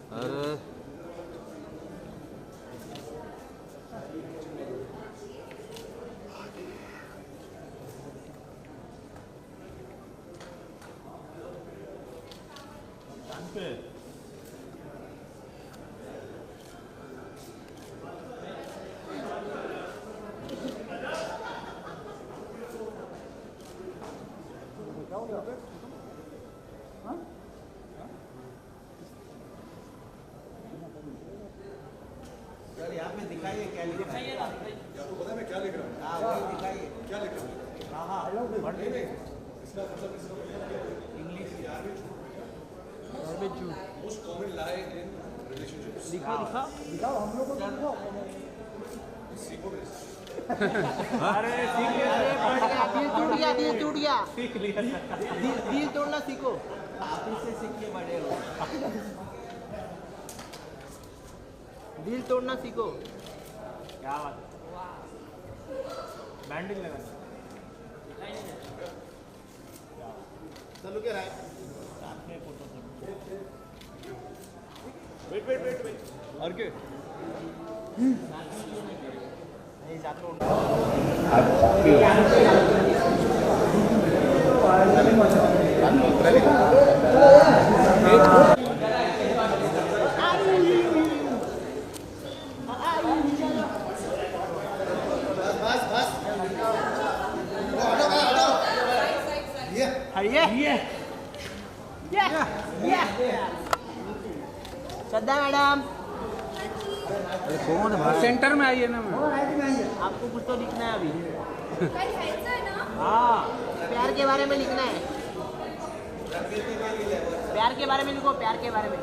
अरे सर यहाँ पे दिखाइए क्या लिखा है। या तो पता है मैं क्या लिख रहा हूँ। हाँ वही दिखाइए क्या लिख रहा हूँ। हाँ हाँ इसका मतलब English most common lie in relationships. दिखाओ हम लोग को दिखाओ। सीखो मेरे से। अरे सीख लिया दिल टूट गया सीख लिया दिल तोड़ना सीखो। आप इससे सीख के बड़े हो। दिल तोड़ना सीखो। क्या बात है। बैंडिंग लगा चलो क्या राय साथ में फोटो वेट और क्या नहीं जाते श्रद्धा मैडम कौन है सेंटर में आइए ना। आपको कुछ तो लिखना है अभी। हाँ प्यार के बारे में लिखना है। प्यार के बारे में लिखो। प्यार के बारे में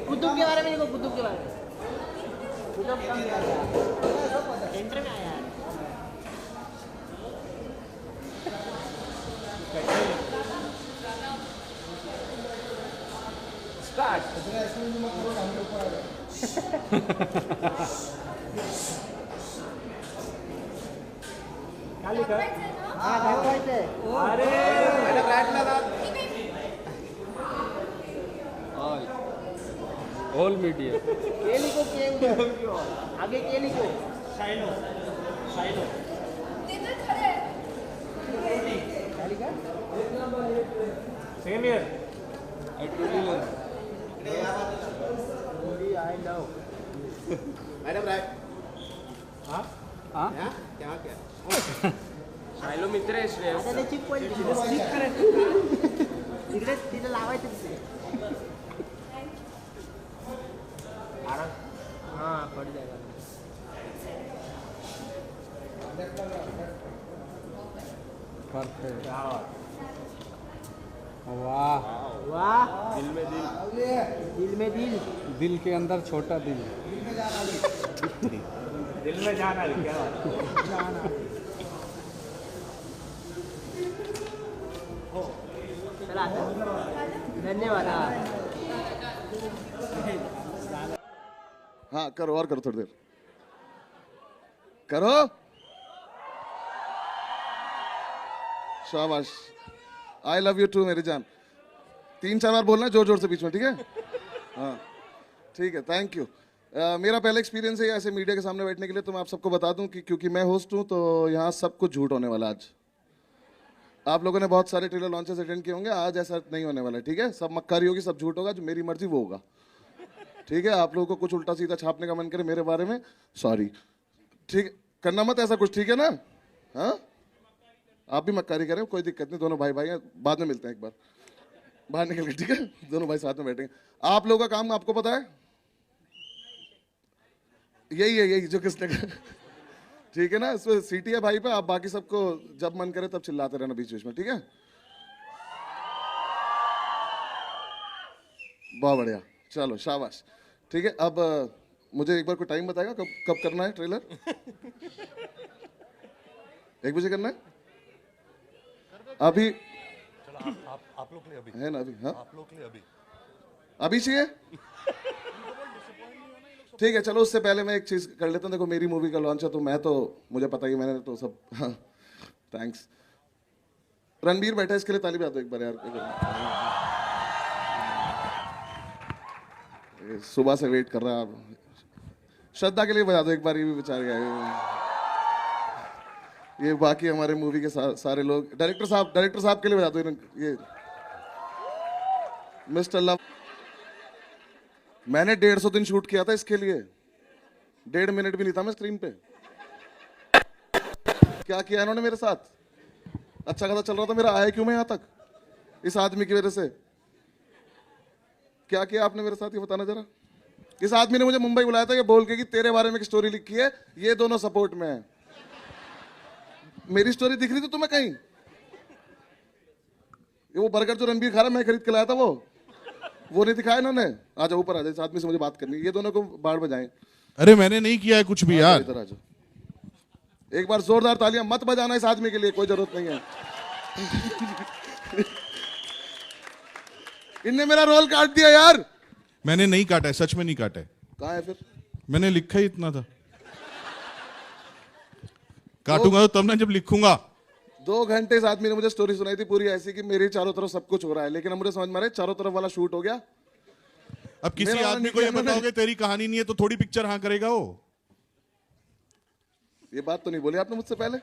कुतुब के बारे में लिखो। कुतुब के बारे में कुतुब सेंटर में आया है। स्टार्ट क्या लिखा है? हाँ दाखवायचं है। अरे मैडम राइट लगा। ऑल मीडिया के लिखो के आगे के लिखो। शाइनो शाइनो क्या लिखा? Same year I love madam right. हाँ हाँ क्या क्या शायलो मित्र आहे श्रेय आता त्याची पण तिकडे तिला लावायचं तिथे। हाँ पड़ जाएगा। परफेक्ट वाह वाह दिल में दिल दिल में दिल दिल के अंदर छोटा दिल दिल में जाना क्या जाना। चला धन्यवाद। हाँ करो और करो थोड़ी देर करो। शाबाश। आई लव यू टू मेरी जान। 3-4 बार बोलना जोर जोर से बीच में ठीक है। हाँ ठीक है थैंक यू। मेरा पहला एक्सपीरियंस है ऐसे मीडिया के सामने बैठने के लिए। तो मैं आप सबको बता दूं कि क्योंकि मैं होस्ट हूं तो यहाँ सब कुछ झूठ होने वाला आज। आप लोगों ने बहुत सारे ट्रेलर लॉन्चेस अटेंड किए होंगे। आज ऐसा नहीं होने वाला ठीक है। सब मक्कारी होगी सब झूठ होगा। जो मेरी मर्जी वो होगा ठीक है। आप लोगों को कुछ उल्टा सीधा छापने का मन करे मेरे बारे में सॉरी ठीक करना मत ऐसा कुछ ठीक है ना। हाँ आप भी मक्कारी करें कोई दिक्कत नहीं। दोनों भाई भाई हैं। बाद में मिलते हैं एक बार बाहर निकल के ठीक है। दोनों भाई साथ में बैठेंगे। आप लोगों का काम आपको पता है यही जो किसने ठीक है ना। इसमें सीटी है भाई पे। आप बाकी सबको जब मन करे तब चिल्लाते रहना बीच बीच में ठीक है। बहुत बढ़िया चलो शाबाश ठीक है। अब मुझे एक बार कोई टाइम बताएगा कब कब करना है ट्रेलर। 1 बजे करना है अभी। आप लोग के लिए अभी है ना अभी। हाँ आप लोग के लिए अभी चाहिए ठीक है। चलो उससे पहले मैं एक चीज कर लेता हूँ। देखो मेरी मूवी का लॉन्च है तो मैं तो मुझे पता ही मैंने तो सब थैंक्स। रणबीर बैठा है इसके लिए ताली बजा दो एक बार यार। सुबह से वेट कर रहा है आप। श्रद्धा के लिए बजा दो एक बार, ये भी बेचारे आए। ये बाकी हमारे मूवी के सारे लोग, डायरेक्टर साहब के लिए बजा दो ये मिस्टर लव। मैंने 150 दिन शूट किया था इसके लिए, 1.5 मिनट भी नहीं था मैं स्क्रीन पे। क्या किया इन्होंने मेरे साथ? अच्छा खासा चल रहा था मेरा, आया क्यों मैं यहां तक? इस आदमी की वजह से। क्या किया आपने मेरे साथ, ये बताना जरा। इस आदमी ने मुझे मुंबई बुलाया था ये बोल के कि तेरे बारे में एक स्टोरी लिखी है, ये दोनों सपोर्ट में है। मेरी स्टोरी दिख रही थी तुम्हें कहीं? ये वो बर्गर जो रणबीर खा रहा मैं खरीद के लाया था वो नहीं दिखाया इन्होंने। आ जाओ ऊपर आ जाओ, इस आदमी से मुझे बात करनी है, ये दोनों को बाढ़ बजाएं। अरे मैंने नहीं किया है कुछ भी यार। इधर आ जाओ, एक बार जोरदार तालियां मत बजाना इस आदमी के लिए, कोई जरूरत नहीं है। इनने मेरा रोल काट दिया यार। मैंने नहीं काटा है, सच में नहीं काटा है। कहाँ है फिर? मैंने लिखा ही इतना था। काटूंगा तो तब ना जब लिखूंगा। 2 घंटे इस आदमी ने मुझे स्टोरी सुनाई थी पूरी ऐसी कि मेरे चारों तरफ सब कुछ हो रहा है, लेकिन अब मुझे समझ में आ रहा है चारों तरफ वाला शूट हो गया। अब किसी मेरा आदमी वाला को ये निकला बताओगे तेरी कहानी नहीं है तो थोड़ी पिक्चर हाँ करेगा वो। ये बात तो नहीं बोली आपने मुझसे पहले।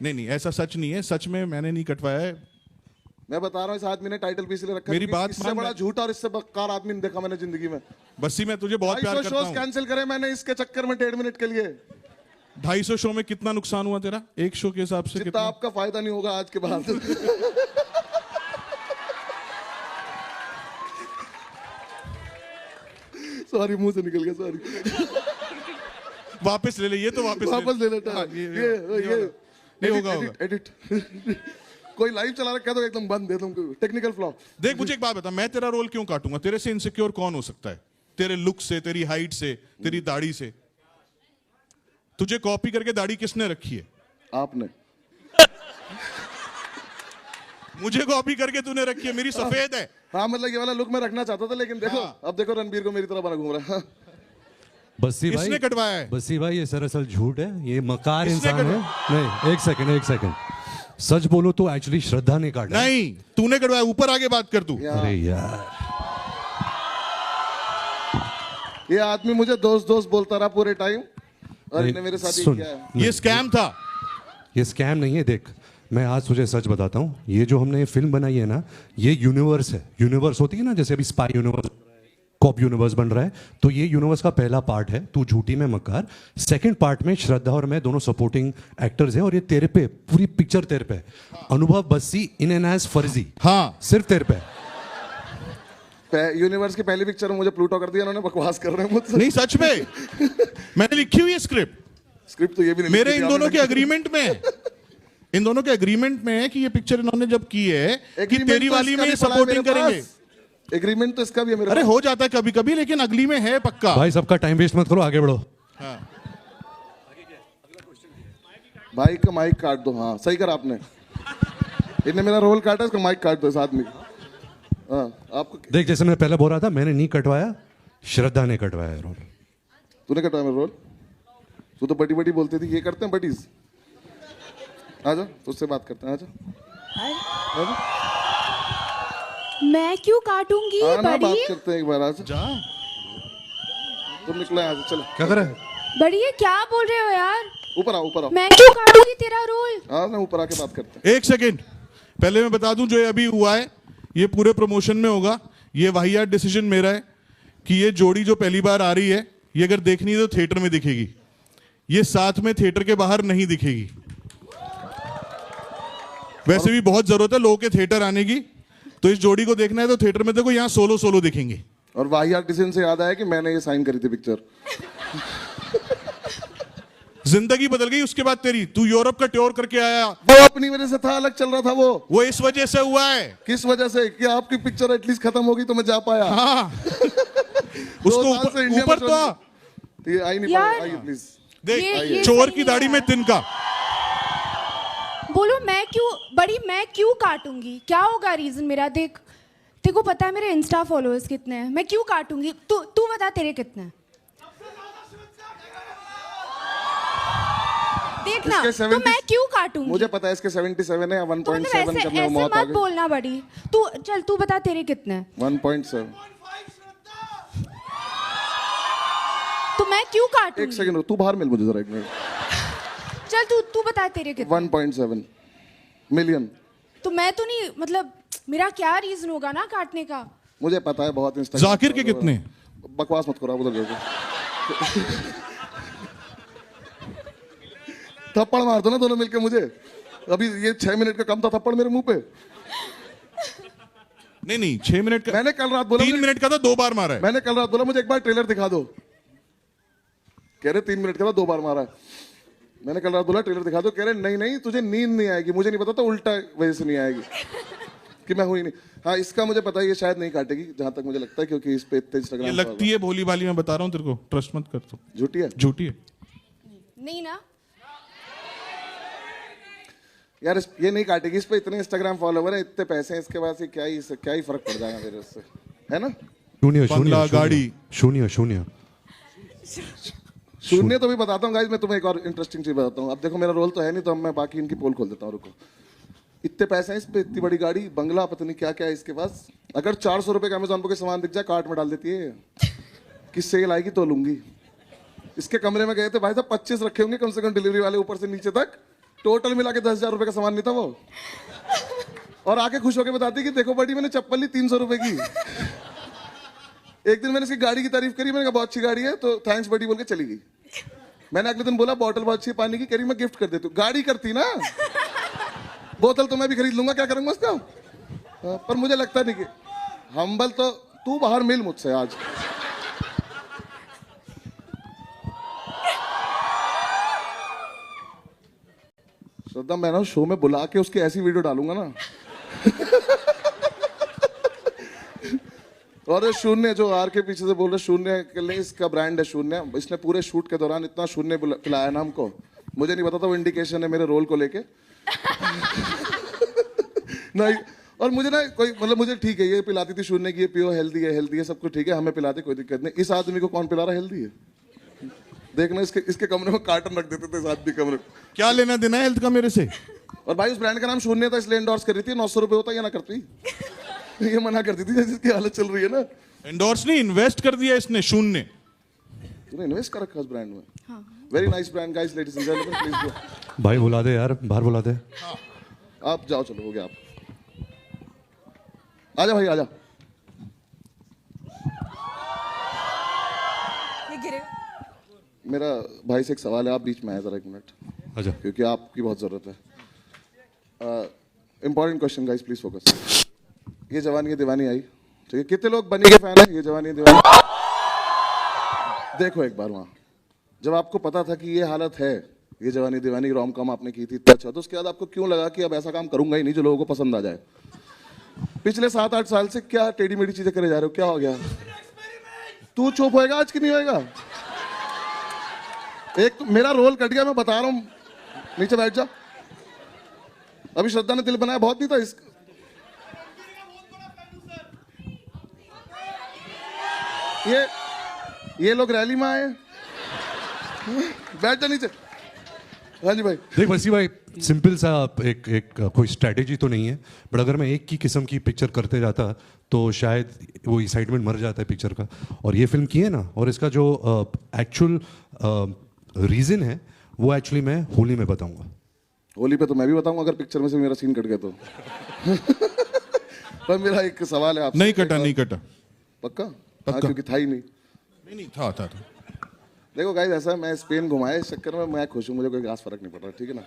नहीं ऐसा सच नहीं है, सच में मैंने नहीं कटवाया है। मैं बता रहा हूँ इस आदमी ने टाइटल भी इसलिए रखा मेरी क्योंकि बात इससे मान, बड़ा झूठा और इससे बदकार आदमी नहीं देखा मैंने जिंदगी में। बस्सी मैं तुझे बहुत प्यार करता शोज हूँ। कैंसिल करे मैंने इसके चक्कर में 1.5 मिनट के लिए। 250 शो में कितना नुकसान हुआ तेरा एक शो के हिसाब से? जितना कितना? आपका फायदा नहीं होगा आज के बाद। सॉरी, मुंह से निकल गया, सॉरी। वापस ले ले, ये तो वापस ले लेता है। हाँ, ये नहीं होगा एडिट। कोई लाइव चला रखा है तो एकदम बंद दे तुमको, टेक्निकल फ्लॉ। देख मुझे एक बात बता, मैं तेरा रोल क्यों काटूंगा? तेरे से इनसिक्योर कौन हो सकता है? तेरे लुक से, तेरी हाइट से, तेरी दाढ़ी से। तुझे कॉपी करके दाढ़ी किसने रखी है? आपने। मुझे कॉपी करके तूने रखी है, मेरी सफेद है। हाँ मतलब ये वाला लुक मैं रखना चाहता था, लेकिन देखो हाँ। अब देखो रणबीर को मेरी तरह बना घूम रहा है। बस्सी भाई, किसने कटवाया है? बस्सी भाई ये सरासल झूठ है, ये मकार किसने इंसान है। नहीं एक सेकंड, सच बोलो तो एक्चुअली श्रद्धा ने काटा। नहीं तूने कटवाया, ऊपर आगे बात कर तू। अरे यार ये आदमी मुझे दोस्त बोलता रहा पूरे टाइम, और इन्हें मेरे साथ ही सुन, किया है। ये स्कैम था। ये स्कैम नहीं है। देख मैं आज तुझे सच बताता हूँ, ये जो हमने फिल्म बनाई है ना, ये यूनिवर्स है। यूनिवर्स होती है ना, जैसे अभी स्पाई यूनिवर्स, कॉप यूनिवर्स बन रहा है, तो ये यूनिवर्स का पहला पार्ट है तू झूठी में मकार। सेकंड पार्ट में श्रद्धा और मैं दोनों सपोर्टिंग एक्टर्स हैं, और ये तेरे पे पूरी पिक्चर तेरे पे। अनुभव बस्सी इन एन एज फर्जी, हाँ सिर्फ तेरे पे। यूनिवर्स की पहली पिक्चर में मुझे प्लूटो कर दिया इन्होंने, बकवास कर रहे हैं मुझसे। नहीं सच में मैंने लिखी हुई है स्क्रिप्ट तो ये भी नहीं मेरे लिखी थी इन दोनों आपने। के अग्रीमेंट में है। इन दोनों के अग्रीमेंट में है कि ये पिक्चर इन्होंने जब की है कि Agreement तेरी तो वाली इसका में भी ये पड़ा है सपोर्टिंग मेरे करेंगे। पास। एग्रीमेंट तो इसका भी है मेरे अरे पास। हो जाता है कभी कभी, लेकिन अगली में है पक्का। भाई सबका टाइम वेस्ट मत करो, आगे बढ़ो। भाई का माइक काट दो। हाँ सही करा आपने, इन्हें मेरा रोल काटा, इसका माइक काट दो इस आदमी का। हाँ आपको देख जैसे मैं पहले बोल रहा था, मैंने नहीं कटवाया, श्रद्धा ने कटवाया रोल। तूने कटवाया मेरा रोल? तू तो बड़ी बोलती थी, ये करते हैं बडीज। आजा तुझसे बात करते हैं, आजा आजा। मैं क्यों काटूंगी हाँ ना, बात बड़ी? करते हैं एक बार, आजा। जा तुम निकला यहाँ से, चलो क्या करे? बड़ी ये क्या बोल रहे हो यार? ऊपर आओ, ऊपर आओ। मैं क्यों काटूंगी तेरा रोल? हाँ ना, ऊपर आके बात करते हैं। एक सेकेंड, पहले मैं बता दूं जो ये अभी हुआ है ये पूरे प्रमोशन में होगा। ये वाहियात डिसीजन मेरा है कि ये जोड़ी जो पहली बार आ रही है, ये अगर देखनी है तो थिएटर में दिखेगी, ये साथ में थिएटर के बाहर नहीं दिखेगी। वैसे भी बहुत जरूरत है लोगों के थिएटर आने की, तो इस जोड़ी को देखना है तो थिएटर में देखो, यहाँ सोलो दिखेंगे। और वाहियात डिसीजन से याद आया कि मैंने ये साइन करी थी पिक्चर। जिंदगी बदल गई उसके बाद तेरी। तू यूरोप का टूर करके आया, वो अपनी वजह से था, अलग चल रहा था वो इस वजह से हुआ है। किस वजह से? कि आपकी पिक्चर एटलीस्ट खत्म होगी तो मैं जा पाया। हाँ उसको साल से इंडिया ऊपर में तो आ। ये आई नहीं यार। पाया, आइए प्लीज। देख ये चोर सही की दाढ़ी है। में तिनका। बोलो मैं क्यों काटूंगी? क्या होगा रीजन मेरा? देख तेरे को पता है मेरे इंस्टा फॉलोअर्स कितने हैं, मैं क्यों काटूंगी? तू बता तेरे कितने हैं? देखना इसके तो 70 मैं क्यों काटूंगी? मुझे पता है इसके 77 है या तो मतलब 1.7 ऐसे करने में ऐसे मौत आ मत गई। बोलना बड़ी। तू बता तेरे कितने हैं? 1.7। मैं क्यों एक काटूंगी? सेकंड तू बाहर मिल मुझे जरा एक मिनट। चल तू बता तेरे कितने? 1.7 मिलियन। तो मैं तो नहीं, मतलब मेरा क्या रीजन होगा ना काटने का? मुझे पता है बहुत इंस्टाग्राम। जाकिर के कितने? बकवास मत करो आप, उधर देखो। थप्पड़ मार दो ना दोनों मिलके मुझे। अभी ये 6 मिनट का कम था थप्पड़ मेरे मुंह पे। नहीं 6 मिनट का। मैंने कल रात बोला 3 मिनट का था, 2 बार मारा है। मैंने कल रात बोला मुझे एक बार ट्रेलर दिखा दो, कह रहे 3 मिनट का था 2 बार मारा है। मैंने कल रात बोला ट्रेलर दिखा दो, कह रहे नहीं तुझे नींद नहीं आएगी। मुझे नहीं पता था उल्टा वजह से नहीं आएगी कि मैं हुई नहीं। हाँ इसका मुझे पता है ये शायद नहीं काटेगी जहां तक मुझे लगता है, क्योंकि इस पे इतने ये इंस्टाग्राम लगती है भोली भाली, मैं बता रहा हूँ तेरे को, ट्रस्ट मत कर तू। झूठी है झूठी है। नहीं ना? यार ये नहीं काटेगी, इस पे इतने इंस्टाग्राम फॉलोवर है, इतने पैसे हैं इसके पास, क्या ही फर्क पड़ जाएगा मेरे उससे, है ना? शून्य बंगला, शून्य गाड़ी। शून्य शून्य शून्य तो भी बताता हूँ गाइस, मैं तुम्हें एक और इंटरेस्टिंग चीज बताता हूँ। अब देखो मेरा रोल तो है नहीं, तो अब मैं बाकी इनकी पोल खोल देता हूँ, रुको। इतने पैसे हैं इस पे, इतनी बड़ी गाड़ी, बंगला, पता नहीं क्या क्या है इसके पास। अगर 400 रुपए का अमेजोन पे कोई सामान दिख जाए कार्ट में डाल देती है कि सेल आएगी तो लूंगी। इसके कमरे में गए थे भाई साहब, 25 रखे होंगे कम से कम डिलीवरी वाले ऊपर से नीचे तक, टोटल मिला के 10,000 रुपए का सामान नहीं था वो। और आके खुश होकर बताती कि देखो बड़ी मैंने चप्पल ली 300 रुपए की। एक दिन मैंने इसकी गाड़ी की तारीफ करी, मैंने कहा बहुत अच्छी गाड़ी है, तो थैंक्स बड़ी बोल के चली गई। मैंने अगले दिन बोला बॉटल बहुत अच्छी है पानी की, कह रही मैं गिफ्ट कर देती हूँ। गाड़ी करती ना, बोतल तो मैं भी खरीद लूंगा, क्या करूंगा उसका। पर मुझे लगता नहीं कि हम्बल तो तू बाहर मिल मुझसे आज। श्रद्धा मैं ना शो में बुला के उसकी ऐसी वीडियो डालूंगा ना। और शून्य जो आर के पीछे से बोल रहे, शून्य के लिए इसका ब्रांड है शून्य। इसने पूरे शूट के दौरान इतना शून्य पिलाया ना हमको, मुझे नहीं पता था वो इंडिकेशन है मेरे रोल को लेके। नहीं, और मुझे ना कोई मतलब मुझे ठीक है ये पिलाती थी शून्य की, ये पियो हेल्दी है सब कुछ ठीक है, हमें पिलाते कोई दिक्कत नहीं। इस आदमी को कौन पिला रहा हेल्दी है? देखना इसके कमरे में कार्टन रख देते थे इस आदमी कमरे में। क्या लेना देना है हेल्थ का मेरे से? और भाई उस ब्रांड का नाम शून्य था इसलिए एंडोर्स कर रही थी। 900 रुपए होता या ना करती। ये मना करती थी जैसे इसकी हालत चल रही है ना। एंडोर्स नहीं, इन्वेस्ट कर दिया इसने शून्य। तूने इन्वेस्ट कर रखा उस ब्रांड में? Very nice brand guys, ladies and gentleman please go. भाई बुला दे यार, बाहर बुला दे। आप जाओ, चलो हो गया। आप आजा भाई आजा। ये गिरे। मेरा भाई से एक सवाल है, आप बीच में आए जरा एक मिनट, अच्छा क्योंकि आपकी बहुत जरूरत है। Important question guys, please focus. ये जवानी है दीवानी आई, ठीक है? कितने लोग बनी के फैन है ये जवानी है दीवानी? देखो एक बार वहां, जब आपको पता था कि ये हालत है, ये जवानी दीवानी रोम कॉम आपने की थी इतना अच्छा, तो उसके बाद आपको क्यों लगा कि अब ऐसा काम करूंगा ही नहीं जो लोगों को पसंद आ जाए? पिछले 7-8 साल से क्या टेढ़ी मेढ़ी चीजें करे जा रहे हो, क्या हो गया? तू चुप होएगा आज कि नहीं होएगा? एक तो मेरा रोल कट गया, मैं बता रहा हूं, नीचे बैठ जा। अभी श्रद्धा ने दिल बनाया बहुत नहीं था इस ये लोग रैली में आए। बैठ जा नीचे। हाँ जी भाई। देख वैसी भाई, सिंपल सा एक कोई स्ट्रैटेजी तो नहीं है, बट अगर मैं एक की किस्म की पिक्चर करते जाता तो शायद वो एक्साइटमेंट मर जाता है पिक्चर का। और ये फिल्म की है ना, और इसका जो एक्चुअल रीज़न है वो एक्चुअली मैं होली में बताऊंगा। होली पे तो मैं भी बताऊंगा अगर पिक्चर में से मेरा सीन कट गया तो। पर मेरा एक सवाल है आपसे। नहीं कटा। पक्का? हाँ, क्योंकि था ही नहीं। नहीं था। देखो गाइस, ऐसा है, मैं स्पेन घुमाया, इस चक्कर में मैं खुश हूँ, मुझे कोई खास फर्क नहीं पड़ रहा, ठीक है ना?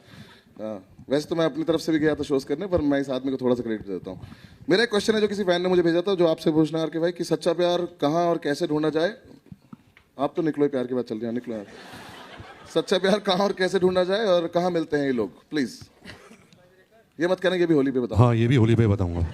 हाँ, वैसे तो मैं अपनी तरफ से भी गया था शोज करने, पर मैं इस आदमी को थोड़ा सा क्रेडिट देता हूँ। मेरा एक क्वेश्चन है जो किसी फैन ने मुझे भेजा था, जो आपसे पूछना है कि भाई कि सच्चा प्यार कहाँ और कैसे ढूंढा जाए। आप तो निकलो, प्यार की बात चल रही है, निकलो यार। सच्चा प्यार कहाँ और कैसे ढूंढा जाए और कहाँ मिलते हैं ये लोग, प्लीज। ये मत कहना ये भी होली पे बताओ। हाँ ये भी होली पे बताऊंगा।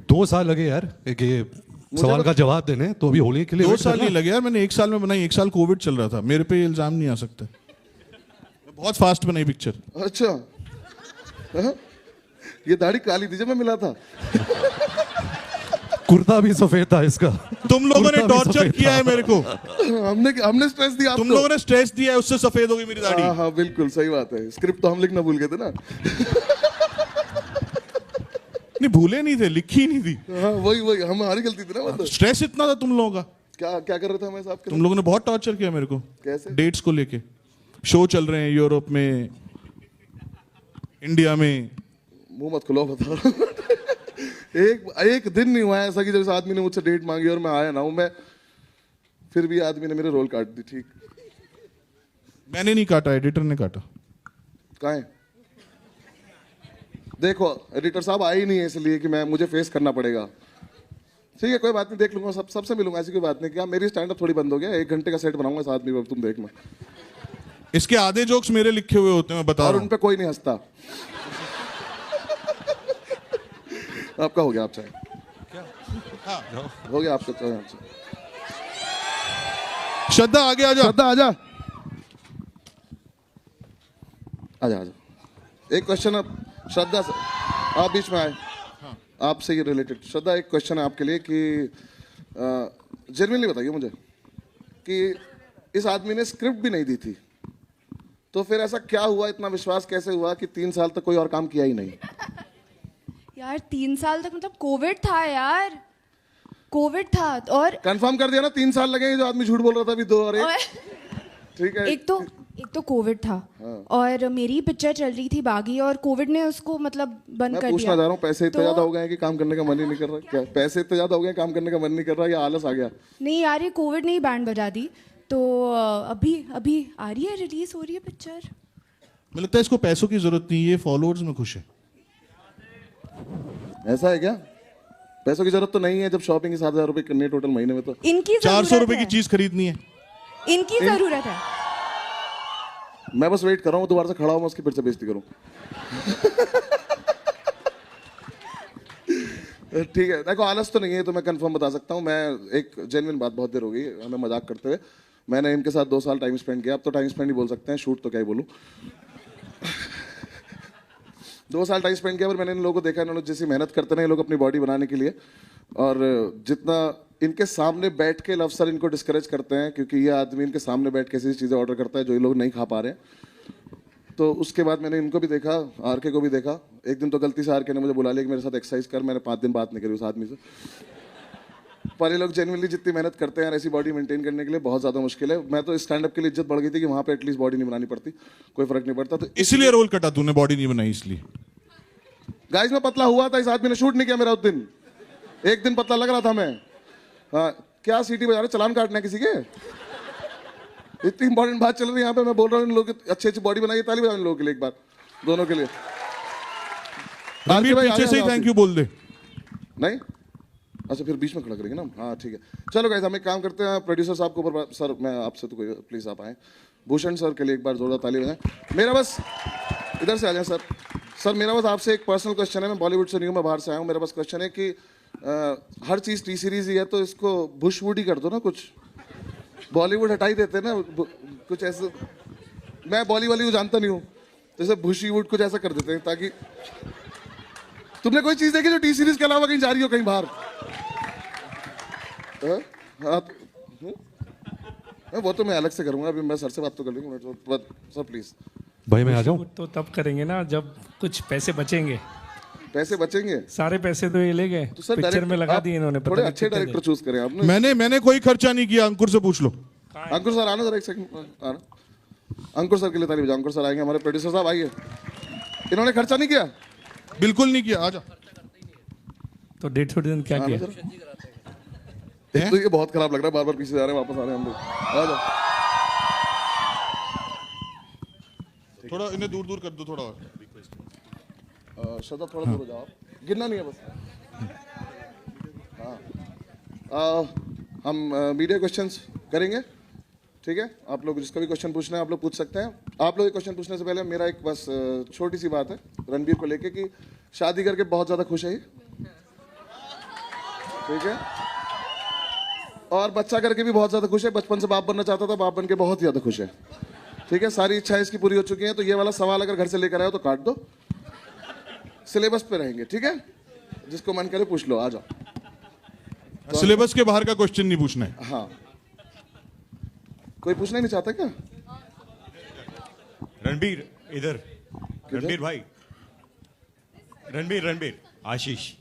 2 साल लगे यार एक ये सवाल का जवाब देने, तो अभी होली के लिए 2 वेट साल करना। नहीं लगे यार, मैंने 1 साल में बनाई। 1 साल कोविड चल रहा था, मेरे पे इल्जाम नहीं आ सकता। मैं बहुत फास्ट बनाई पिक्चर। अच्छा, हाँ? ये दाढ़ी काली थी जब मैं मिला था। कुर्ता भी सफेद था इसका। तुम लोगों ने कुर्ता भी टॉर्चर सफेद किया था। है मेरे को। हमने स्ट्रेस दिया आपको। तुम लोगों ने स्ट्रेस दिया है, उससे सफेद हो गई मेरी दाढ़ी। हाँ हाँ बिल्कुल सही बात है। स्क्रिप्ट तो हम लिखना भूल गए थे ना। नहीं भूले नहीं थे, लिखी नहीं थी। हाँ वही हमारी गलती थी ना, मतलब। स्ट्रेस इतना था तुम लोगों का। क्या क्या कर रहे थे हमें साहब के तुम लोगों ने बहुत टॉर्चर किया मेरे को कैसे? डेट्स को लेके शो चल रहे हैं यूरोप में इंडिया में मुंह मत खुलो बता रहा हूं। एक दिन नहीं हुआ है ऐसा कि जब इस आदमी ने मुझसे डेट मांगी और मैं आया ना हूं मैं, फिर भी आदमी ने मेरे रोल काट दी। ठीक, मैंने नहीं काटा, एडिटर ने काटा। कहाँ है? देखो एडिटर साहब आए ही नहीं है इसलिए कि मैं मुझे फेस करना पड़ेगा। ठीक है कोई बात नहीं, देख लूंगा, सबसे मिलूंगा, ऐसी कोई बात नहीं। क्या मेरी स्टैंड अप थोड़ी बंद हो गया? 1 घंटे का सेट बनाऊंगा इस आदमी पर, तुम देखना। इसके आधे जोक्स मेरे लिखे हुए होते हैं, मैं बता और रहा उन हूं। पे कोई नहीं हंसता। आपका हो गया, आप चाहे हो गया आपका चाहे। श्रद्धा आगे आ जा। श्रद्धा आजा, आजा आजा। एक क्वेश्चन अब श्रद्धा से, आप बीच में आए, आपसे ये रिलेटेड। श्रद्धा एक क्वेश्चन है आपके लिए कि जेन्युइनली बताइए मुझे कि इस आदमी ने स्क्रिप्ट भी नहीं दी थी, तो फिर ऐसा क्या हुआ, इतना विश्वास कैसे हुआ कि 3 साल तक कोई और काम किया ही नहीं? यार 3 साल तक मतलब कोविड था यार, कोविड था। और कंफर्म कर दिया ना, 3 साल लगे, जो आदमी झूठ बोल रहा था अभी 2 और 1। ठीक है, एक तो कोविड था और मेरी पिक्चर चल रही थी बागी और कोविड ने उसको मतलब बंद मैं कर पूछना दिया। चाह रहा हूँ, पैसे इतने तो- ज्यादा हो गए हैं कि काम करने का मन ही नहीं कर रहा? क्या पैसे इतने ज्यादा हो गए, काम करने का मन नहीं कर रहा, या आलस आ गया? नहीं यार, ये कोविड ने ही बैंड बजा दी। तो अभी आ रही है, रिलीज हो रही है पिक्चर। मुझे लगता है इसको पैसों की जरूरत नहीं है, ये फॉलोअर्स में खुश है। ऐसा है क्या? पैसों की जरूरत तो नहीं है, जब शॉपिंग 7,000 रुपए करनी है टोटल महीने में तो। इनकी 400 रुपए की है। चीज खरीदनी है। इनकी जरूरत है। मैं बस वेट कर रहा हूँ दोबारा से खड़ा हूँ, मैं उसकी फिर से बेइज्जती करूँ। ठीक है, देखो आलस तो नहीं है तो मैं कंफर्म बता सकता हूँ। मैं एक जेन्युइन बात, बहुत देर हो गई हमें मजाक करते हुए, मैंने इनके साथ 2 साल टाइम स्पेंड किया। अब तो टाइम स्पेंड ही बोल सकते हैं, शूट तो क्या ही बोलूँ। 2 साल टाइम स्पेंड किया, पर मैंने इन लोगों को देखा, इन्होंने जैसी मेहनत करते हैं ये लोग अपनी बॉडी बनाने के लिए, और जितना इनके सामने बैठ के लव सर इनको डिस्करेज करते हैं, क्योंकि ये आदमी इनके सामने बैठ के ऐसी चीज़ें ऑर्डर करता है जो ये लोग नहीं खा पा रहे हैं। तो उसके बाद मैंने इनको भी देखा, आरके को भी देखा। एक दिन तो गलती से आरके ने मुझे बुला लिया कि मेरे साथ एक्सरसाइज कर, मैंने 5 दिन बात नहीं करी उस आदमी से। पर ये लोग जेन्युइनली जितनी मेहनत करते हैं ऐसी बॉडी मेंटेन करने के लिए, बहुत ज़्यादा मुश्किल है। मैं तो स्टैंड अप के लिए इज्जत बढ़ गई थी कि वहाँ पे एटलीस्ट बॉडी नहीं बनानी पड़ती, कोई फर्क नहीं पड़ता। तो इसलिए रोल कटा तूने, बॉडी नहीं बनाई इसलिए। गाइस मैं पतला हुआ था, इस आदमी ने शूट नहीं किया मेरा उस दिन। एक दिन पतला लग रहा था मैं। हाँ, क्या सीटी बजा रहे, चलान काटना है किसी के? इतनी इंपॉर्टेंट बात चल रही है यहाँ पे, मैं बोल रहा हूँ इन लोगों की अच्छी अच्छी बॉडी बनाइए, ताली बजाओ इन लोगों के लिए एक बार, दोनों के लिए। रणबीर भाई, पीछे आगे से ही आओ थैंक आप। यू बोल दे। नहीं, अच्छा फिर बीच में खड़ा करेंगे ना। हाँ ठीक है, चलो गाइस हम एक काम करते हैं, प्रोड्यूसर साहब को ऊपर। सर मैं आपसे तो कोई, प्लीज आप आए, भूषण सर के लिए एक बार जोरदार ताली बजाएं। मेरा बस, इधर से आ जाए सर। सर मेरा बस आपसे एक पर्सनल क्वेश्चन है, मैं बॉलीवुड से नहीं हूँ, मैं बाहर से आया हूँ। मेरा बस क्वेश्चन है कि हर चीज़ टी सीरीज ही है, तो इसको बुशवुड ही कर दो ना, कुछ बॉलीवुड हटा ही देते ना कुछ ऐसे। मैं बॉलीवुड को जानता नहीं हूँ, जैसे बुशीवुड कुछ ऐसा कर देते हैं, ताकि तुमने कोई चीज़ देखी जो टी सीरीज के अलावा कहीं जा रही हो कहीं बाहर? हाँ वो तो मैं अलग से करूँगा, अभी मैं सर से बात तो कर लूँगा। Sir please. भाई मैं आ जाऊं? तो तब करेंगे ना जब कुछ पैसे बचेंगे। पैसे बचेंगे सारे पैसे तो ये ले गए, तो सर पिक्चर डायरेक्टर- में लगा आप दिए इन्होंने। थोड़े पता नहीं अच्छे कितने डायरेक्टर चूज करें आपने। मैंने कोई खर्चा नहीं किया, अंकुर से पूछ लो। अंकुर सर आना जरा, एक सेकंड आना। अंकुर सर के लिए ताली बजाओ। अंकुर सर आएंगे, हमारे प्रोड्यूसर साहब आइए। इन्होंने खर्चा नहीं किया? बिल्कुल नहीं किया, आजा। तो 150 दिन क्या आना किया? जरा। एक तो ये बहुत खराब लग रहा है, बार बार पीछे जा रहे हैं, वापस आ रहे हैं हम लोग। आ जाओ। थोड़ा इन्हें दूर दूर कर दो, थोड़ा और। श्रद्धा थोड़ा दूर हो जाओ, गिरना नहीं है बस। हाँ हम मीडिया क्वेश्चंस करेंगे, ठीक है? आप लोग जिसका भी क्वेश्चन पूछना है आप लोग पूछ सकते हैं। आप लोग क्वेश्चन पूछने से पहले मेरा एक बस छोटी सी बात है रणबीर को लेके कि शादी करके बहुत ज़्यादा खुश है ये, ठीक है? और बच्चा करके भी बहुत ज़्यादा खुश है। बचपन से बाप बनना चाहता था, बाप बन के बहुत ज़्यादा खुश है, ठीक है? सारी इच्छाएं इसकी पूरी हो चुकी हैं। तो ये वाला सवाल अगर घर से लेकर आए हो तो काट दो, सिलेबस पे रहेंगे, ठीक है? जिसको मन करे पूछ लो, आ जाओ। सिलेबस के बाहर का क्वेश्चन नहीं पूछना है। हाँ, कोई पूछना ही नहीं चाहता क्या? रणबीर इधर, रणबीर भाई, रणबीर आशीष,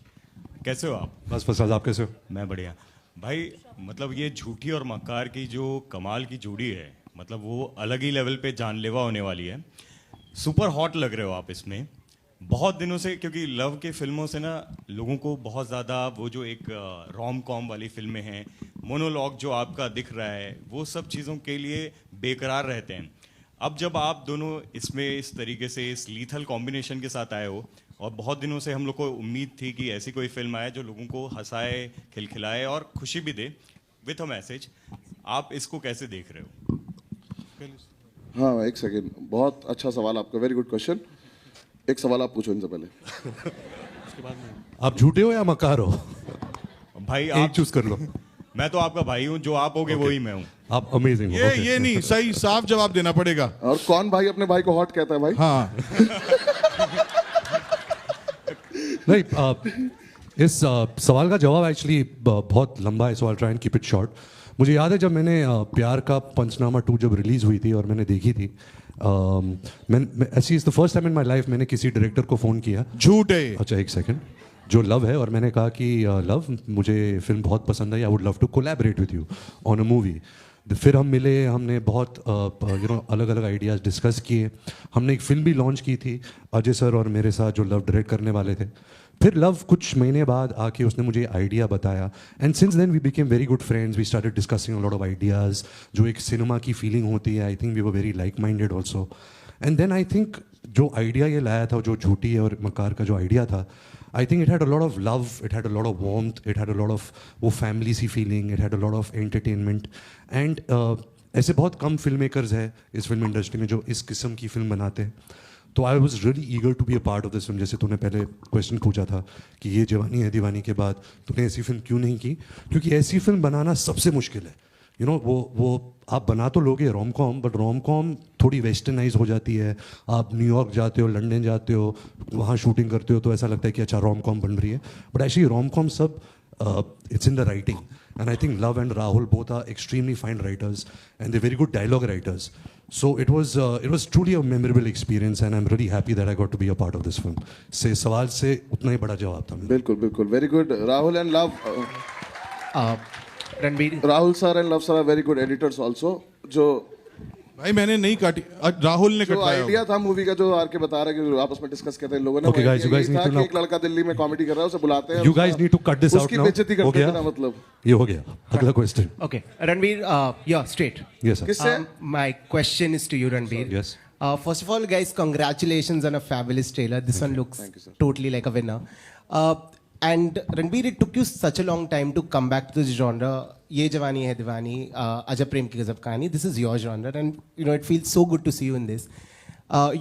कैसे हो आप? बस फसाद, आप कैसे हो? मैं बढ़िया। भाई मतलब ये झूठी और मक्कार की जो कमाल की जोड़ी है, मतलब वो अलग ही लेवल पे जानलेवा होने वाली है। सुपर हॉट लग रहे हो आप इसमें बहुत दिनों से, क्योंकि लव के फिल्मों से ना लोगों को बहुत ज़्यादा वो जो एक रोम कॉम वाली फिल्में हैं, मोनोलॉग जो आपका दिख रहा है, वो सब चीज़ों के लिए बेकरार रहते हैं। अब जब आप दोनों इसमें इस तरीके से इस लीथल कॉम्बिनेशन के साथ आए हो, और बहुत दिनों से हम लोग को उम्मीद थी कि ऐसी कोई फिल्म आए जो लोगों को हंसाए, खिलखिलाए और खुशी भी दे विथ अ मैसेज, आप इसको कैसे देख रहे हो? हाँ एक सेकेंड, बहुत अच्छा सवाल आपका, वेरी गुड क्वेश्चन। एक सवाल आप पूछो इनसे पहले। आप झूठे हो या मकार हो? भाई एक आप चूज कर लो। मैं तो आपका भाई हूँ, जो आप होगे वही मैं हूँ। आप अमेजिंग हो। Okay. ये नहीं, सही साफ जवाब देना पड़ेगा। और कौन भाई अपने भाई को हॉट कहता है भाई? हाँ नहीं, इस सवाल का जवाब एक्चुअली बहुत लंबा है, so I try and keep it short. मुझे याद है जब मैंने प्यार का पंचनामा 2 जब रिलीज हुई थी और मैंने देखी थी, मैं ऐसी is the first time in my life मैंने किसी डायरेक्टर को फ़ोन किया। झूठ है। अच्छा एक सेकंड, जो लव है, और मैंने कहा कि लव मुझे फिल्म बहुत पसंद है, I would love to collaborate with you on a movie. फिर हम मिले, हमने बहुत अलग अलग आइडियाज़ डिस्कस किए। हमने एक फिल्म भी लॉन्च की थी अजय सर और मेरे साथ, जो लव डायरेक्ट करने वाले थे। फिर लव कुछ महीने बाद आके उसने मुझे आइडिया बताया, and since then we became very good friends, we started discussing a lot of ideas. जो एक सिनेमा की फीलिंग होती है, I think we were very like minded also. And then I think जो आइडिया ये लाया था, जो झूठी है और मकार का जो आइडिया था, I think it had a lot of love, it had a lot of warmth, it had a lot of वो family C feeling, it had a lot of entertainment, and ऐसे बहुत कम फिल्म मेकर्स हैं इस film industry में जो इस किस्म की फिल्म बनाते हैं। तो I was really eager to be a part of this film. जैसे तूने पहले क्वेश्चन पूछा था कि ये जवानी है दीवानी के बाद तूने ऐसी फिल्म क्यों नहीं की, क्योंकि ऐसी फिल्म बनाना सबसे मुश्किल है। यू नो वो आप बना तो लोगे rom com, but rom com थोड़ी वेस्टर्नाइज हो जाती है। आप न्यूयॉर्क जाते हो, लंदन जाते हो, वहाँ शूटिंग करते हो तो ऐसा लगता है कि अच्छा रोम कॉम बन रही है, बट एक्चुअली रोम कॉम सब it's in the writing, and I think Love and Rahul both are extremely fine writers, and they're very good dialogue writers. So it was truly a memorable experience, and I'm really happy that I got to be a part of this film. से सवाल से उतना ही बड़ा जवाब था मेरा। बिल्कुल बिल्कुल, very good. Rahul and Luv, Ranbir, Rahul sir and Luv sir are very good editors also. जो भाई मैंने नहीं काटी, राहुल ने जो कटवाया आइडिया था मूवी का, जो आर के बता रहा है कि आपस में डिस्कस करते हैं लोगों ने, Okay, guys, you guys need to know- एक लड़का दिल्ली में कॉमेडी कर रहा है, उसे बुलाते हैं, You guys need to cut this out उसकी now. बेइज्जती हो करते गया? हैं ना, मतलब ये हो गया। अगला question. okay, Ranveer, yeah, straight. Yes sir. किससे? My question is to you, Ranveer. Yes. First of all, guys, congratulations on a fabulous trailer. This one looks Thank you, sir. totally like a winner. And Ranveer, it took you such a long time to come back to this genre. Ye Jawani Hai Diwani, Ajab Prem Ki Gazab Kahani. This is your genre, and you know it feels so good to see you in this.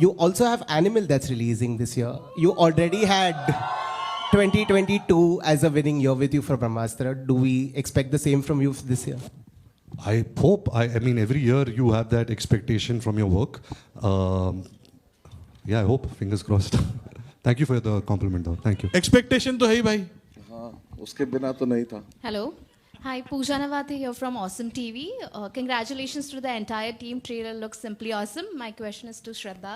You also have Animal that's releasing this year. You already had 2022 as a winning year with you for Brahmastra. Do we expect the same from you this year? I hope. I mean, every year you have that expectation from your work. Yeah, I hope. Fingers crossed. Thank you for the compliment, though. Thank you. Expectation तो है ही भाई। हाँ, उसके बिना तो नहीं था। Hello. Hi, Pooja Navate here from Awesome TV. Congratulations to the entire team. Trailer looks simply awesome. My question is to Shraddha.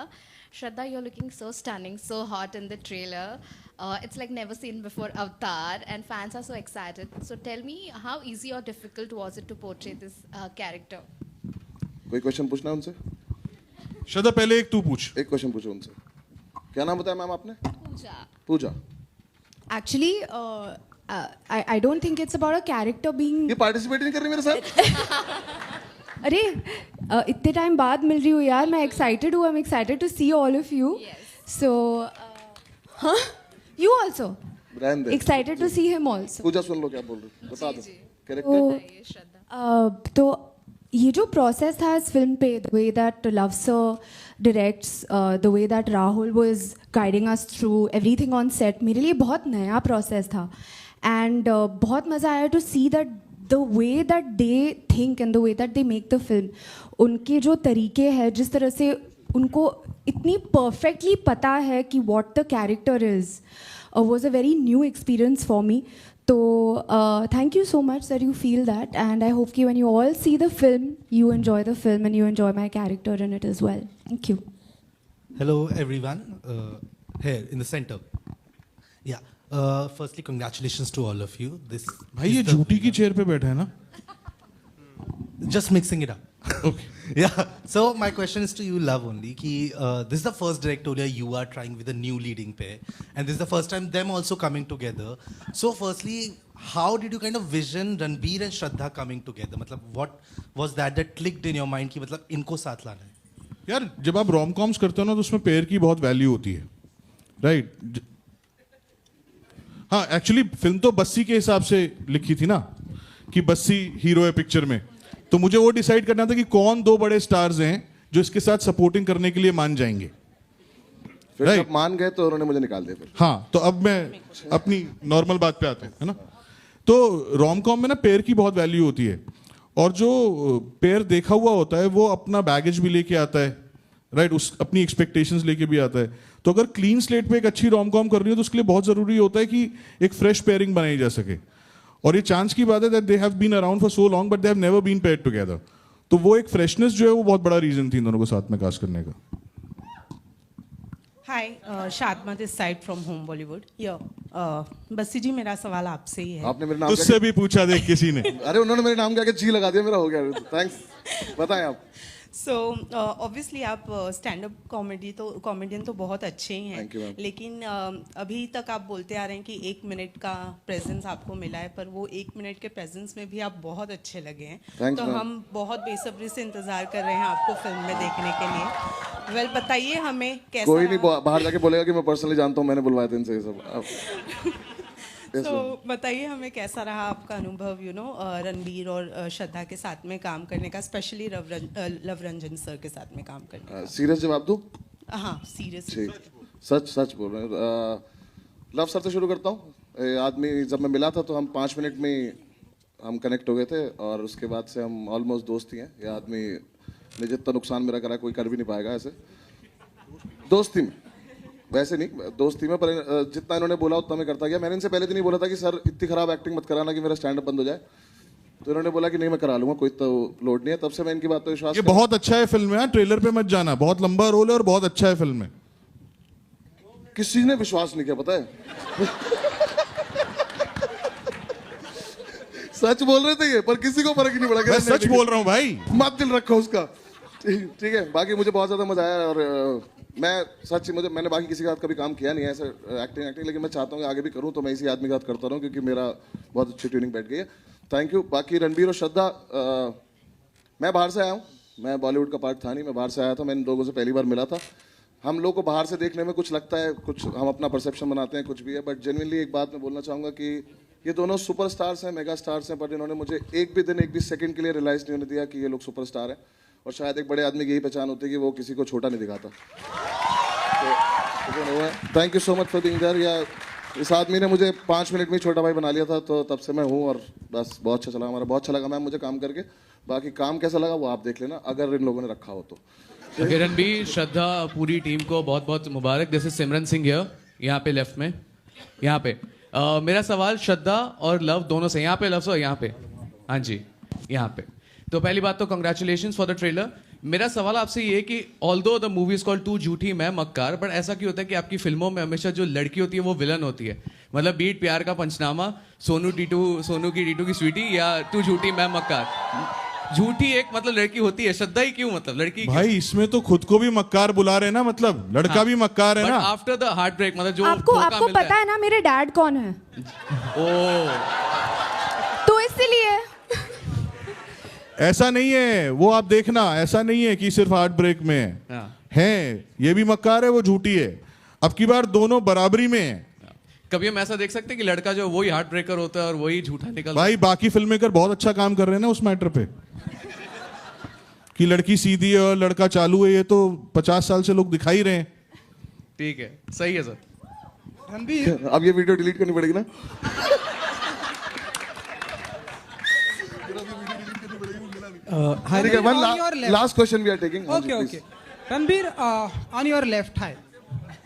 Shraddha, you're looking so stunning, so hot in the trailer. It's like never seen before Avatar, and fans are so excited. So tell me, how easy or difficult was it to portray this character? कोई question पूछना है उनसे? श्रद्धा पहले एक तू पूछ। एक question पूछो उनसे। क्या नाम बताया मैम आपने? Pooja. Pooja. Actually, I don't think it's about a character being. ये पार्टिसिपेट नहीं कर रही मेरे साथ? अरे इतने टाइम बाद मिल रही हूँ यार, मैं एक्साइटेड हूँ, I am excited to see all of you. So हाँ, यू ऑल्सो रहने दे। Excited to see him also. Pooja सुन लो क्या बोल रही है, बता दो कैरेक्टर। तो ये जो प्रोसेस था इस फिल्म पे, the way that love sir directs, the way that Rahul was guiding us through everything on set, मेरे लिए बहुत नया प्रोसेस था। एंड बहुत मज़ा आया to see that the way that they think and the way that they make the film, उनके जो तरीके हैं, जिस तरह से उनको इतनी परफेक्टली पता है कि what the character is, was a very new experience for me. So thank you so much that you feel that, and I hope when you all see the film, you enjoy the film and you enjoy my character in it as well. Thank you. Hello everyone, here in the center. Yeah, Firstly, congratulations to all of you. This भाई ये झूठी की chair पे बैठा है ना? just mixing it up. Okay. Yeah. So my question is to you, Love, only. Ki, this is the first directorial you are trying with a new leading pair, and this is the first time them also coming together. So, firstly, how did you kind of vision Ranbir and Shraddha coming together? मतलब what was that clicked in your mind कि मतलब इनको साथ लाना है? यार जब आप रोम कॉम्स करते हो ना तो उसमें पेयर की बहुत वैल्यू होती है, राइट? हाँ, एक्चुअली फिल्म तो बस्सी के हिसाब से लिखी थी ना कि बस्सी हीरो है पिक्चर में, तो मुझे वो डिसाइड करना था कि कौन दो बड़े स्टार्स हैं जो इसके साथ सपोर्टिंग करने के लिए मान जाएंगे। फिर Right. जब मान गए तो उन्होंने मुझे निकाल दिया फिर। हाँ, तो अब मैं अपनी नॉर्मल बात पे आता हूँ, है ना? तो रोम कॉम में ना पेयर की बहुत वैल्यू होती है, और जो पेयर देखा हुआ होता है वो अपना बैगेज भी लेके आता है, राइट? उस अपनी एक्सपेक्टेशंस लेके भी आता है। तो अगर क्लीन स्लेट पे एक अच्छी रोम कॉम कर रही हो तो उसके लिए बहुत जरूरी होता है कि एक फ्रेश पेयरिंग बनाई जा सके, और ये चांस की बात है that they have been around for so long but they have never been paired together. तो वो एक फ्रेशनेस जो है वो बहुत बड़ा रीजन थी इन दोनों को साथ में कास्ट करने का। Hi, Shadma this side from home Bollywood. Bassi ji, मेरा सवाल आपसे ही है। आपने मेरे नाम उससे भी पूछा देख किसी ने। अरे उन्होंने मेरे नाम के आगे जी लगा दिया, मेरा हो गया। थैंक्स, बताएं आप। सो ऑब्वियसली आप स्टैंड अप कॉमेडियन तो बहुत अच्छे ही Thank you, हैं, ma'am. लेकिन अभी तक आप बोलते आ रहे हैं कि 1 मिनट का प्रेजेंस आपको मिला है, पर वो 1 मिनट के प्रेजेंस में भी आप बहुत अच्छे लगे हैं। Thanks, तो ma'am. हम बहुत बेसब्री से इंतजार कर रहे हैं आपको फिल्म में देखने के लिए। वेल, बताइए हमें कैसा कोई नहीं रहा? बाहर जाके बोलेगा कि मैं पर्सनली जानता हूँ, मैंने बुलवाया था इनसे ये सब। तो बताइए हमें कैसा रहा आपका अनुभव, रणबीर और श्रद्धा के साथ में काम करने का, स्पेशली लव रंजन सर के साथ में काम करने का। सीरियस जवाब दूं? हाँ, सीरियस। ठीक, सच बोल रहे हैं। लव सर से शुरू करता हूँ। ये आदमी जब मैं मिला था तो हम 5 मिनट में हम कनेक्ट हो गए थे, और उसके बाद से हम ऑलमोस्ट दोस्त ही हैं। ये आदमी ने जितना नुकसान मेरा करा कोई कर भी नहीं पाएगा ऐसे दोस्ती में, वैसे नहीं दोस्ती में, पर जितना इन्होंने बोला उतना मैं करता गया। मैंने इनसे पहले दिन ही बोला था कि सर इतनी खराब एक्टिंग मत कराना कि मेरा स्टैंड अप बंद हो जाए, तो इन्होंने बोला कि नहीं मैं करा लूंगा, कोई तो लोड नहीं है। तब से मैं इनकी बात पर विश्वास ये बहुत अच्छा है फिल्म में, ट्रेलर पे मत जाना, बहुत लंबा रोल है और बहुत अच्छा है फिल्म में। किसी ने विश्वास नहीं किया, पता है। सच बोल रहे थे ये, पर किसी को फर्क ही नहीं पड़ा। मैं सच बोल रहा हूँ भाई, मत दिल रखो उसका। ठीक है, बाकी मुझे बहुत ज्यादा मजा आया, और मैं सच मैंने बाकी किसी के साथ कभी काम किया नहीं है ऐसे एक्टिंग, लेकिन मैं चाहता हूँ कि आगे भी करूँ, तो मैं इसी आदमी के साथ करता रहूँ क्योंकि मेरा बहुत अच्छी ट्यूनिंग बैठ गई है। Thank you. बाकी रणबीर और श्रद्धा, मैं बाहर से आया हूँ, मैं बॉलीवुड का पार्ट था नहीं, मैं बाहर से आया था, मैं इन लोगों से पहली बार मिला था। हम लोग को बाहर से देखने में कुछ लगता है, कुछ हम अपना परसेप्शन बनाते हैं, कुछ भी है, बट जेन्युइनली एक बात मैं बोलना चाहूँगा कि ये दोनों सुपरस्टार्स हैं, मेगा स्टार्स हैं, पर इन्होंने मुझे एक भी दिन, एक भी सेकंड के लिए रियलाइज नहीं होने दिया कि ये लोग सुपरस्टार हैं। और शायद एक बड़े आदमी की यही पहचान होती है कि वो किसी को छोटा नहीं दिखाता। Thank you so much for being there. या इस आदमी ने मुझे 5 मिनट में ही छोटा भाई बना लिया था, तो तब से मैं हूँ, और बस बहुत अच्छा चला, हमारा बहुत अच्छा लगा मैम मुझे काम करके। बाकी काम कैसा लगा वो आप देख लेना, अगर इन लोगों ने रखा हो तो। रणबीर, श्रद्धा, पूरी टीम को बहुत बहुत मुबारक। This is Simran Singh here, यहाँ पे लेफ्ट में, यहाँ पे। मेरा सवाल श्रद्धा और लव दोनों से, यहाँ पे लव और यहाँ पे, हाँ जी यहाँ पे। तो पहली बात तो कंग्रेचुलेशंस फॉर द ट्रेलर। मेरा सवाल आपसे ये है कि although the movie is called तू झूठी मैं मक्कार, बट ऐसा क्यों होता है कि आपकी फिल्मों में हमेशा जो लड़की होती है वो विलन होती है? मतलब बीट प्यार का पंचनामा, सोनू की टीटू की स्वीटी, या तू झूठी मैं मक्कार। झूठी एक मतलब लड़की होती है, श्रद्धा ही क्यों मतलब लड़की भाई क्यों? इसमें तो खुद को भी मक्कार बुला रहे ना, मतलब लड़का हाँ, भी मक्कार है ना। आफ्टर द हार्ट ब्रेक, मतलब जो आपको पता है ना मेरे डैड कौन है? ओ, तो इसलिए ऐसा नहीं है, वो आप देखना, ऐसा नहीं है कि सिर्फ हार्ट ब्रेक में है, है ये भी मक्कार है, वो झूठी है। अब की बार दोनों बराबरी में है। कभी हम ऐसा देख सकते हैं कि लड़का जो वही हार्ट ब्रेकर होता है और वही झूठा निकलता है? भाई बाकी फिल्म मेकर बहुत अच्छा काम कर रहे हैं ना उस मैटर पे, कि लड़की सीधी है और लड़का चालू है, ये तो 50 साल से लोग दिखा ही रहे हैं। ठीक है, सही है सर। रणबीर, अब ये वीडियो डिलीट करनी पड़ेगी ना। ठीक है, one last question we are taking. Okay. Ranbir, on your left है।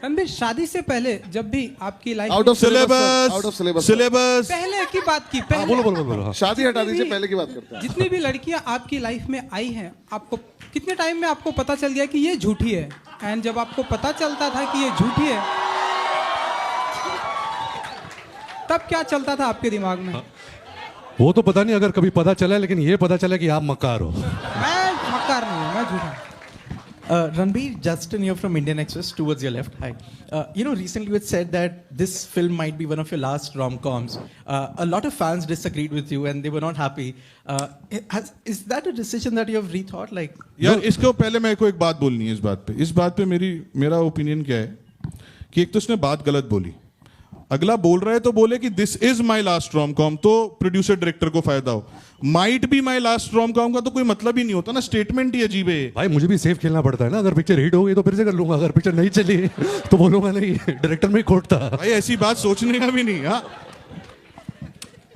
रणबीर, शादी से पहले जब भी आपकी लाइफ आउट ऑफ सिलेबस पहले की बात की, बोलो। शादी हटा दीजिए, पहले की बात करते हैं। जितनी भी लड़कियां आपकी लाइफ में आई हैं, आपको कितने टाइम में आपको पता चल गया कि ये झूठी है? एंड जब आपको पता चलता था कि ये झूठी है, तब क्या चलता था आपके दिमाग में? वो तो पता नहीं, अगर कभी पता चला, लेकिन ये पता चला कि आप मक्कार हो। मैं मक्कार नहीं हूँ, मैं झूठा। Ranbir, Justin here from Indian Express, towards your left. Hi. Recently you had said that this film might be one of your last rom-coms. A lot of fans disagreed with you and they were not happy. Is that a decision that you have rethought? Like, यार इसको पहले मेरे को एक बात बोलनी है इस बात पे मेरा ओपिनियन क्या है कि एक तो उसने बात गलत बोली, अगला बोल रहा है तो बोले कि this is my last rom com, तो प्रोड्यूसर डायरेक्टर को फायदा हो। Might be my last rom com का तो कोई मतलब ही नहीं होता ना, स्टेटमेंट ही अजीब है। भाई मुझे भी सेफ खेलना पड़ता है ना, अगर पिक्चर हिट हो गई तो फिर से कर लूंगा, अगर पिक्चर नहीं चली तो बोलूंगा नहीं, डायरेक्टर में खोट था। भाई ऐसी बात सोचने का भी नहीं। हाँ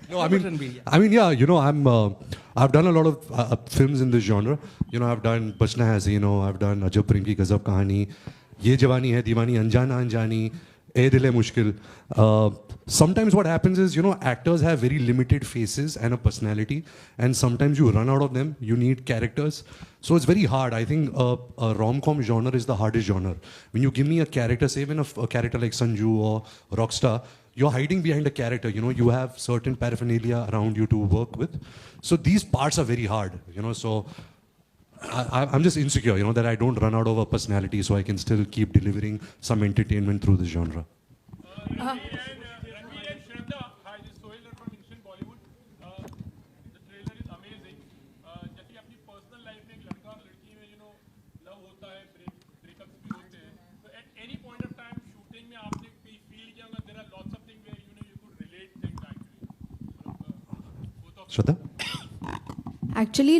No, I mean, yeah, I've done a lot of films in this genre. I've done Bachna Hai Se, I've done Ajab Prem Ki Gazab Kahani, Ye Jawani Hai Deewani, Anjana Anjani, Ae Dil Hai Mushkil. Sometimes what happens is, actors have very limited faces and a personality, and sometimes you run out of them. You need characters. So it's very hard. I think a rom-com genre is the hardest genre. When you give me a character, say even a character like Sanju or Rockstar, you're hiding behind a character. You have certain paraphernalia around you to work with. So these parts are very hard. So I'm just insecure, that I don't run out of a personality, so I can still keep delivering some entertainment through this genre. Shraddha, actually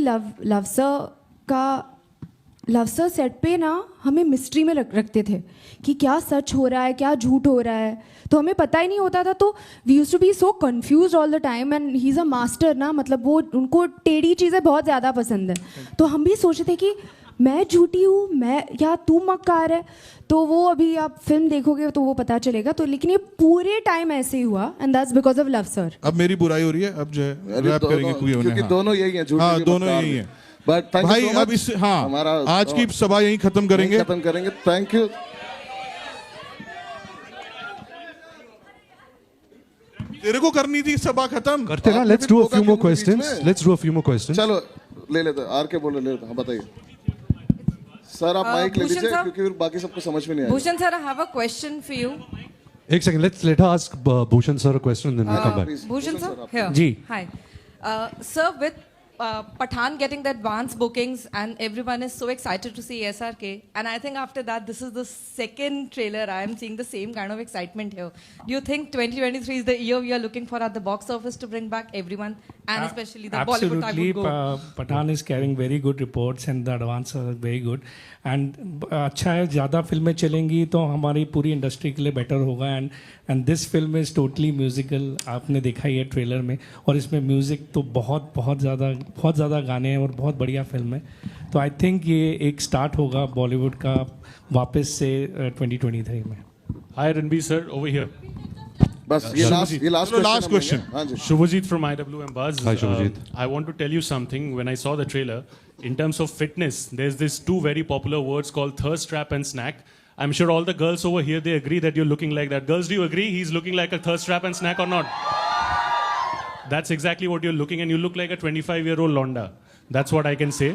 Luv sir set पे ना हमें mystery में रखते थे कि क्या सच हो रहा है, क्या झूठ हो रहा है, तो हमें पता ही नहीं होता था। तो we used to be so confused all the time, and he is a master ना, मतलब वो उनको टेढ़ी चीज़ें बहुत ज़्यादा पसंद है। तो हम भी सोचते थे कि मैं झूठी हूँ, मैं या तू मक्कार है। तो वो अभी आप फिल्म देखोगे तो वो पता चलेगा। तो लेकिन ये पूरे टाइम ऐसे ही हुआ, and that's because of love sir. अब मेरी बुराई हो रही है, अब जो है रैप करेंगे क्योंकि दोनों यही हैं, झूठी हाँ, दोनों यही हैं। बट भाई अब इस आज की सभा यहीं खत्म करेंगे। Thank you. तेरे को करनी थी सभा खत्म, करते ना। Let's do a few more questions. चलो ले लेते, आर के बोले ले लेते। हाँ बताइए सर, आप माइक ले लीजिए क्योंकि फिर बाकी सबको समझ में नहीं आएगा। Bhushan sir, I have a question for you. एक second, let her ask Bhushan sir a question and then we'll come back. Bhushan sir, here. Ji. Hi. Sir, with Pathan getting the advance bookings and everyone is so excited to see SRK, and I think after that this is the second trailer I am seeing the same kind of excitement here. Do you think 2023 is the year we are looking for at the box office to bring back everyone and especially the Bollywood type would go? Pathan is carrying very good reports and the advance are very good. And अच्छा है, ज़्यादा फिल्में चलेंगी तो हमारी पूरी industry के लिए बेटर होगा। And this film is totally musical, आपने देखा ही है ट्रेलर में, और इसमें म्यूज़िक तो बहुत ज़्यादा गाने हैं और बहुत बढ़िया फिल्म है। तो आई थिंक ये एक स्टार्ट होगा बॉलीवुड का वापस से 2023 में। हाय रणबीर सर, ओवर हियर। बस ये last question. Shubhajit from IWM Buzz. Hi, Shubhajit. I want to tell you something. When I saw the trailer, in terms of fitness, there's this two very popular words called thirst trap and snack. I'm sure all the girls over here, they agree that you're looking like that. Girls, do you agree he's looking like a thirst trap and snack or not? That's exactly what you're looking, and you look like a 25-year-old Londa. That's what I can say.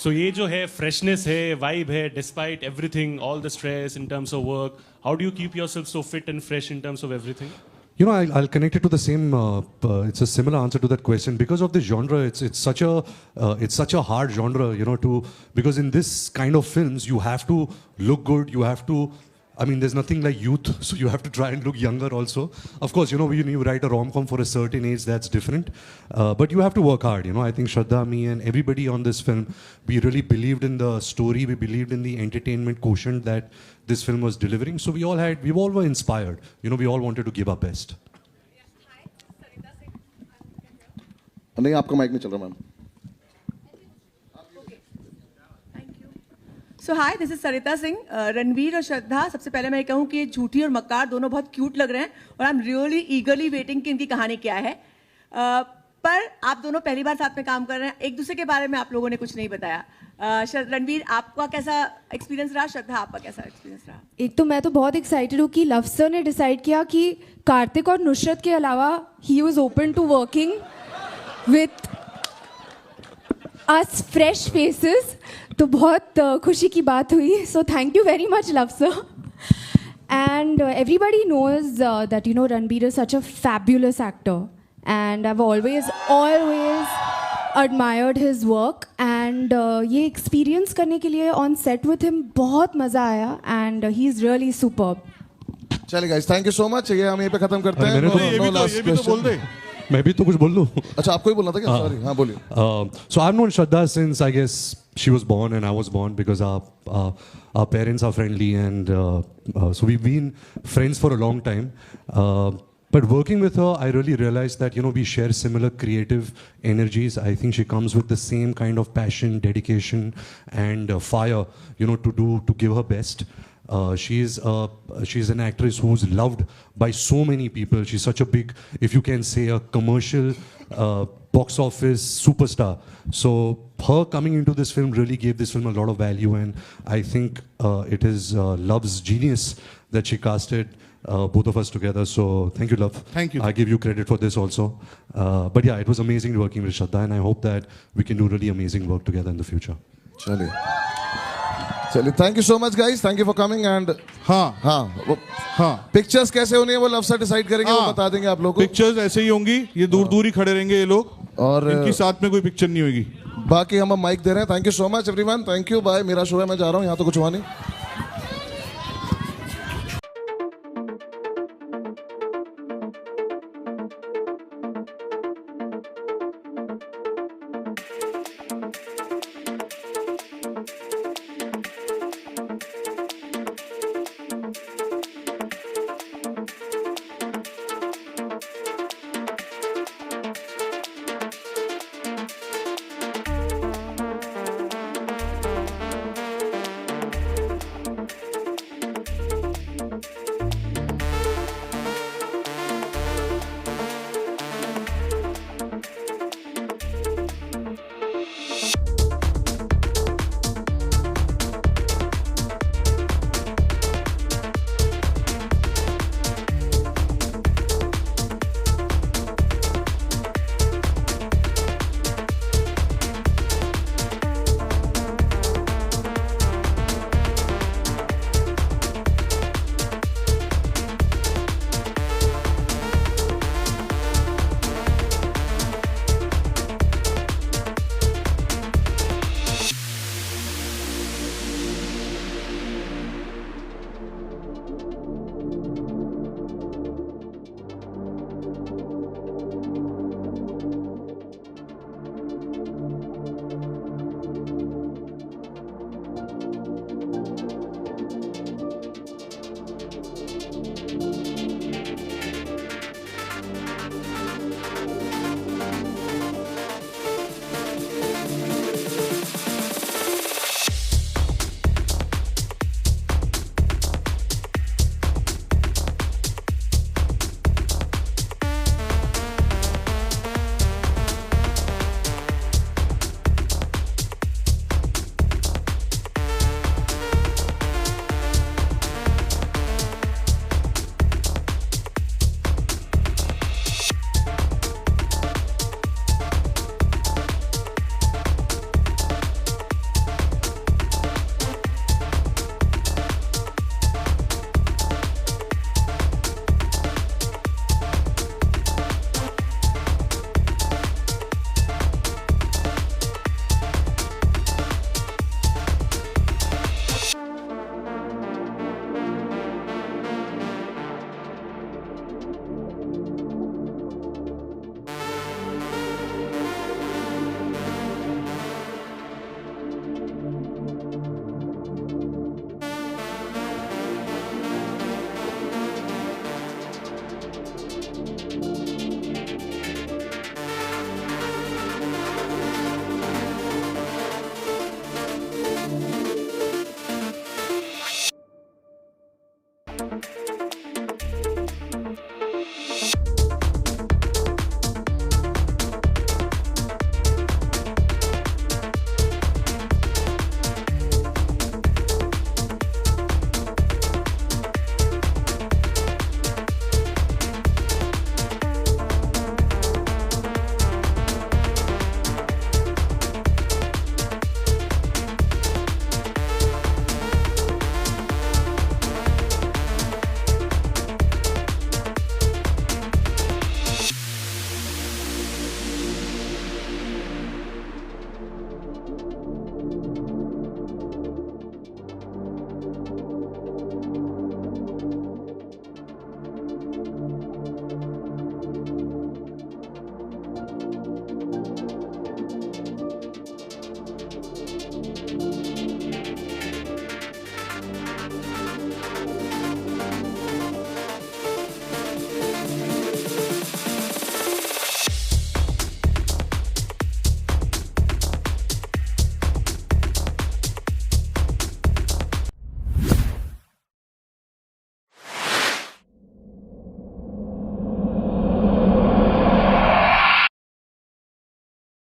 So ये जो है freshness है, vibe है, despite everything, all the stress in terms of work, how do you keep yourself so fit and fresh in terms of everything? I'll connect it to the same. It's a similar answer to that question because of the genre. It's such a hard genre, because in this kind of films you have to look good. You have to. I mean, there's nothing like youth, so you have to try and look younger also. Of course, when you write a rom-com for a certain age, that's different. But you have to work hard. I think Shraddha, me, and everybody on this film, we really believed in the story. We believed in the entertainment quotient that this film was delivering. So we all were inspired. We all wanted to give our best. नहीं, आपका mic नहीं चल रहा ma'am. So hi, this is Sarita Singh. Ranveer और श्रद्धा, सबसे पहले मैं कहूँ कि झूठी और मक्कार दोनों बहुत क्यूट लग रहे हैं और आई एम रियली ईगरली वेटिंग कि इनकी कहानी क्या है। पर आप दोनों पहली बार साथ में काम कर रहे हैं, एक दूसरे के बारे में आप लोगों ने कुछ नहीं बताया। रणवीर, आपका कैसा एक्सपीरियंस रहा? श्रद्धा, आपका कैसा एक्सपीरियंस रहा? एक तो मैं तो बहुत एक्साइटेड हूँ कि लव सर ने डिसाइड किया कि कार्तिक और नुसरत के अलावा he was open to working with us fresh faces, तो बहुत खुशी की बात हुई. So thank you very much love sir. And everybody knows that, you know, Ranbir is such a fabulous actor. And I've always admired his work. And ये experience करने के लिए on set with him बहुत मज़ा आया. And he's really superb. चलिए guys, thank you so much. ये हम यहीं पे खत्म करते हैं. ये भी तो बोल दे. मैं भी तो कुछ बोल लूँ. अच्छा, आपको ही बोलना था क्या? Sorry, हाँ बोलिए. So I've known Shraddha since I guess she was born and I was born, because our parents are friendly, and so we've been friends for a long time. But working with her, I really realized that, you know, we share similar creative energies. I think she comes with the same kind of passion, dedication, and fire, you know, to give her best. She's an actress who's loved by so many people. She's such a big, if you can say, a commercial box office superstar. So her coming into this film really gave this film a lot of value, and I think it is Love's genius that she casted both of us together. So thank you, Love. Thank you. I give you credit for this also. But yeah, it was amazing working with Shraddha, and I hope that we can do really amazing work together in the future. चलिए, thank you so much guys, thank you for coming. And pictures कैसे होनी है वो love sir decide करेंगे, वो बता देंगे आप लोगों को. पिक्चर्स ऐसे ही होंगी, ये दूर दूर ही खड़े रहेंगे ये लोग, और इनकी साथ में कोई पिक्चर नहीं होगी. बाकी हम माइक दे रहे हैं. Thank you so much everyone, thank you, bye. मेरा शो है, मैं जा रहा हूँ, यहाँ तो कुछ हुआ नहीं.